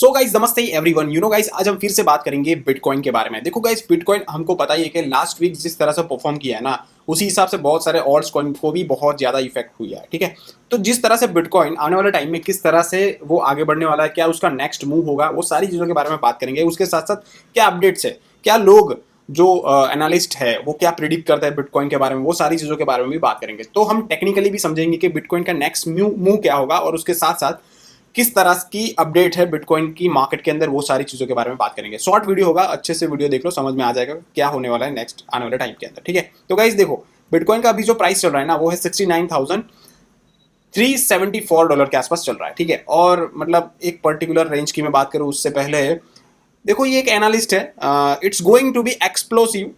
So guys नमस्ते everyone. Guys आज हम फिर से बात करेंगे बिटकॉइन के बारे में। देखो गाइज, बिटकॉइन हमको पता ही है कि लास्ट वीक जिस तरह से परफॉर्म किया है ना, उसी हिसाब से बहुत सारे ऑल्ट्स कॉइन को भी बहुत ज्यादा इफेक्ट हुआ है। ठीक है, तो जिस तरह से बिटकॉइन आने वाले टाइम में किस तरह से वो आगे बढ़ने वाला है, क्या उसका नेक्स्ट मूव होगा, वो सारी चीजों के बारे में बात करेंगे। उसके साथ साथ क्या अपडेट्स है, क्या लोग जो एनालिस्ट है वो क्या प्रिडिक्ट करता है बिटकॉइन के बारे में, वो सारी चीजों के बारे में भी बात करेंगे। तो हम टेक्निकली भी समझेंगे कि बिटकॉइन का नेक्स्ट मूव क्या होगा, और उसके साथ साथ किस तरह की अपडेट है बिटकॉइन की मार्केट के अंदर, वो सारी चीजों के बारे में बात करेंगे। शॉर्ट वीडियो होगा, अच्छे से वीडियो देख लो, समझ में आ जाएगा क्या होने वाला है नेक्स्ट आने वाले टाइम के अंदर। ठीक है, तो गाइस देखो, बिटकॉइन का अभी जो प्राइस चल रहा है ना, वो है $69,374 के आसपास चल रहा है। ठीक है, और मतलब एक पर्टिकुलर रेंज की मैं बात करूं उससे पहले देखो, ये एक एनालिस्ट है, it's going to be explosive.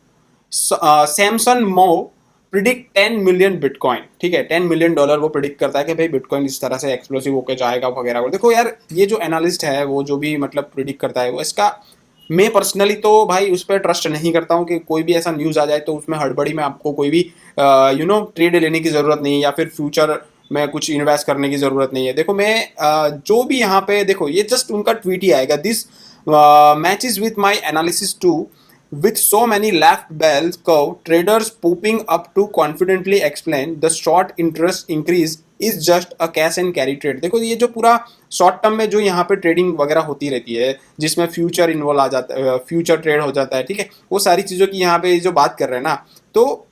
Samson मो प्रिडिक्ट 10 मिलियन बिटकॉइन। ठीक है, $10 मिलियन वो प्रिडिक्ट करता है कि भाई बिटकॉइन इस तरह से एक्सप्लोसिव होकर जाएगा वगैरह। देखो यार, ये जो एनालिस्ट है वो जो भी मतलब प्रिडिक्ट करता है, वो इसका मैं पर्सनली तो भाई उस पर ट्रस्ट नहीं करता हूँ कि कोई भी ऐसा न्यूज़ आ जाए तो उसमें हड़बड़ी में आपको कोई भी ट्रेड लेने की ज़रूरत नहीं है, या फिर फ्यूचर में कुछ इन्वेस्ट करने की ज़रूरत नहीं है। देखो मैं जो भी यहाँ पे देखो, ये जस्ट उनका ट्वीट ही आएगा, this matches with my analysis to with so many left bell curve traders pooping up to confidently explain the short interest increase is just a cash and carry trade। देखो ये जो पूरा short term में जो यहाँ पे trading वगैरह होती रहती है, जिसमें फ्यूचर इन्वॉल्व आ जाता है, फ्यूचर ट्रेड हो जाता है। ठीक है, वो सारी चीज़ों की यहाँ पे जो बात कर रहे हैं ना, तो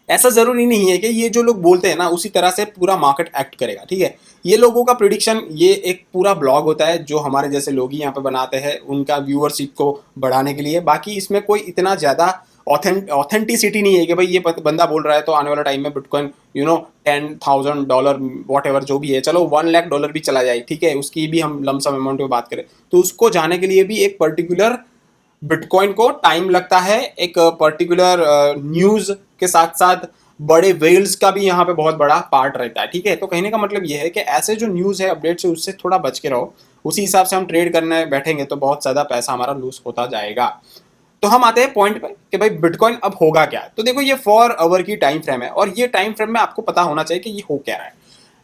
ऐसा जरूरी नहीं है कि ये जो लोग बोलते हैं ना उसी तरह से पूरा मार्केट एक्ट करेगा। ठीक है, ये लोगों का प्रिडिक्शन, ये एक पूरा ब्लॉग होता है जो हमारे जैसे लोग ही यहाँ पे बनाते हैं उनका व्यूअरशिप को बढ़ाने के लिए। बाकी इसमें कोई इतना ज़्यादा ऑथेंटिसिटी नहीं है कि भाई ये बंदा बोल रहा है तो आने वाला टाइम में बिटकॉइन $10,000 वॉट एवर जो भी है, चलो $1 लाख भी चला जाए, ठीक है, उसकी भी हम लमसम अमाउंट में बात करें तो उसको जाने के लिए भी एक पर्टिकुलर बिटकॉइन को टाइम लगता है। एक पर्टिकुलर न्यूज के साथ साथ बड़े वेल्स का भी यहाँ पे बहुत बड़ा पार्ट रहता है। ठीक है, तो कहने का मतलब ये है कि ऐसे जो न्यूज़ है, अपडेट्स है, उससे थोड़ा बच के रहो। उसी हिसाब से हम ट्रेड करने बैठेंगे तो बहुत ज़्यादा पैसा हमारा लूज होता जाएगा। तो हम आते हैं पॉइंट पे कि भाई बिटकॉइन अब होगा क्या। तो देखो, ये 4 आवर की टाइम फ्रेम है, और ये टाइम फ्रेम में आपको पता होना चाहिए कि ये हो क्या रहा है।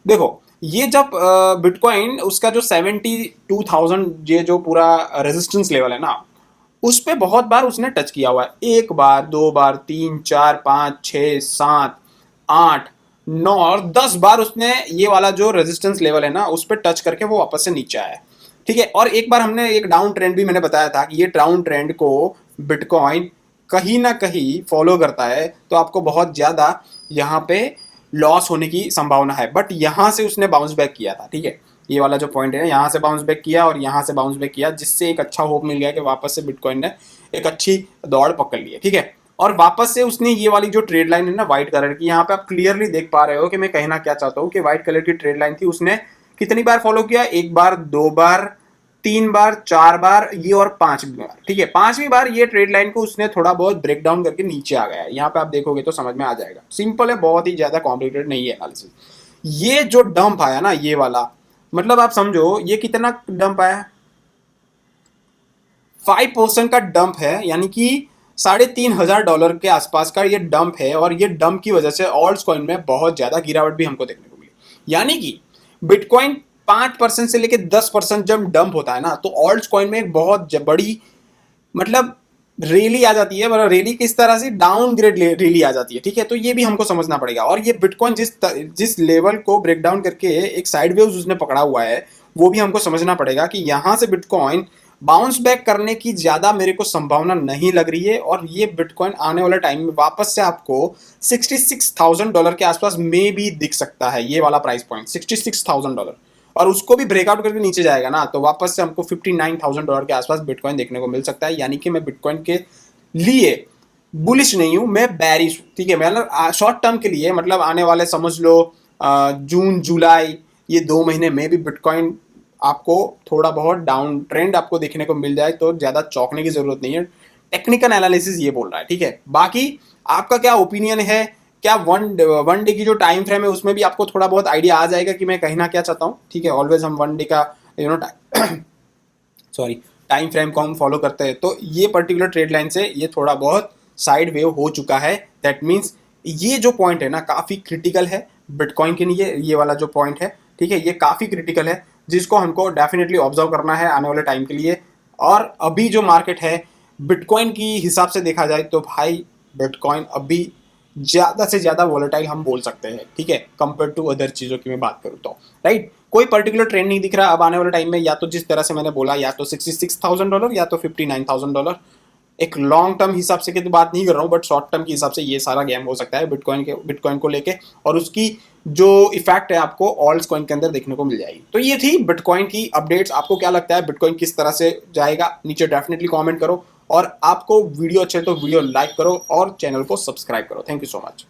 देखो, ये जब बिटकॉइन उसका जो 72,000 ये जो पूरा रेजिस्टेंस लेवल है ना, उस पे बहुत बार उसने टच किया हुआ है। 1 बार, 2 बार, 3, 4, 5, 6, 7, 8, 9 और 10 बार उसने ये वाला जो रेजिस्टेंस लेवल है ना उस पर टच करके वो वापस से नीचे आया है। ठीक है, और एक बार हमने एक डाउन ट्रेंड भी मैंने बताया था कि ये डाउन ट्रेंड को बिटकॉइन कहीं ना कहीं फॉलो करता है, तो आपको बहुत ज़्यादा यहाँ पे लॉस होने की संभावना है। बट यहाँ से उसने बाउंस बैक किया था। ठीक है, ये वाला जो पॉइंट है, यहाँ से बाउंस बैक किया और यहाँ से बाउंस बैक किया, जिससे एक अच्छा होप मिल गया कि वापस से बिटकॉइन ने एक अच्छी दौड़ पकड़ ली है। ठीक है, और वापस से उसने ये वाली जो ट्रेड लाइन है ना व्हाइट कलर की, यहाँ पे आप क्लियरली देख पा रहे हो कि मैं कहना क्या चाहता हूँ कि व्हाइट कलर की ट्रेड लाइन थी, उसने कितनी बार फॉलो किया, 1 बार, 2 बार, 3 बार, 4 बार, ये और 5वीं बार। ठीक है, 5वीं बार ये ट्रेड लाइन को उसने थोड़ा बहुत ब्रेक डाउन करके नीचे आ गया है। यहाँ पे आप देखोगे तो समझ में आ जाएगा, सिंपल है, बहुत ही ज्यादा कॉम्प्लिकेटेड नहीं है एनालिसिस। ये जो डंप आया ना, ये वाला, मतलब आप समझो ये कितना डंप आया, 5% का डंप है, यानी कि $3,500 के आसपास का ये डंप है। और ये डंप की वजह से ऑल्ट्स कॉइन में बहुत ज्यादा गिरावट भी हमको देखने को मिली। यानी कि बिटकॉइन 5% से लेकर 10% जब डंप होता है ना, तो ऑल्ट्स कॉइन में एक बहुत बड़ी मतलब रैली आ जाती है। मतलब रैली किस तरह से, डाउनग्रेड रैली आ जाती है। ठीक है, तो ये भी हमको समझना पड़ेगा। और ये बिटकॉइन जिस लेवल को ब्रेक डाउन करके एक साइडवेज उसने पकड़ा हुआ है, वो भी हमको समझना पड़ेगा कि यहाँ से बिटकॉइन बाउंस बैक करने की ज्यादा मेरे को संभावना नहीं लग रही है। और ये बिटकॉइन आने वाले टाइम में वापस से आपको $66,000 के आसपास में भी दिख सकता है। ये वाला प्राइस पॉइंट $66,000, और उसको भी ब्रेकआउट करके नीचे जाएगा ना, तो वापस से हमको $59,000 के आसपास बिटकॉइन देखने को मिल सकता है। यानी कि मैं बिटकॉइन के लिए बुलिश नहीं हूं, मैं बैरिश हूं। ठीक है, मतलब शॉर्ट टर्म के लिए, मतलब आने वाले समझ लो जून जुलाई, ये 2 महीने में भी बिटकॉइन आपको थोड़ा बहुत डाउन ट्रेंड आपको देखने को मिल जाए तो ज्यादा चौंकने की जरूरत नहीं है। टेक्निकल एनालिसिस ये बोल रहा है। ठीक है, बाकी आपका क्या ओपिनियन है, क्या वन डे की जो टाइम फ्रेम है उसमें भी आपको थोड़ा बहुत आइडिया आ जाएगा कि मैं कहना क्या चाहता हूँ। ठीक है, ऑलवेज हम वन डे का सॉरी टाइम फ्रेम को हम फॉलो करते हैं, तो ये पर्टिकुलर ट्रेड लाइन से ये थोड़ा बहुत साइड वेव हो चुका है। दैट मीन्स ये जो पॉइंट है ना काफ़ी क्रिटिकल है बिटकॉइन के लिए, ये वाला जो पॉइंट है, ठीक है, ये काफ़ी क्रिटिकल है। जिसको हमको डेफिनेटली ऑब्जर्व करना है आने वाले टाइम के लिए। और अभी जो मार्केट है बिटकॉइन की हिसाब से देखा जाए तो भाई बिटकॉइन अभी ज़्यादा से ज़्यादा वॉलेटाइल हम बोल सकते हैं, ठीक है, कंपेयर टू अदर चीज़ों की मैं बात करूँ तो, राइट। कोई पर्टिकुलर ट्रेंड नहीं दिख रहा अब आने वाले टाइम में, या तो जिस तरह से मैंने बोला, या तो $66,000 या तो $59,000। एक लॉन्ग टर्म हिसाब से की तो बात नहीं कर रहा हूँ, बट शॉर्ट टर्म के हिसाब से ये सारा गेम हो सकता है बिटकॉइन को लेके, और उसकी जो इफेक्ट है आपको ऑल्ट्स कॉइन के अंदर देखने को मिल जाएगी। तो ये थी बिटकॉइन की अपडेट्स। आपको क्या लगता है बिटकॉइन किस तरह से जाएगा, नीचे डेफिनेटली कमेंट करो, और आपको वीडियो अच्छे तो वीडियो लाइक करो और चैनल को सब्सक्राइब करो। Thank you so much.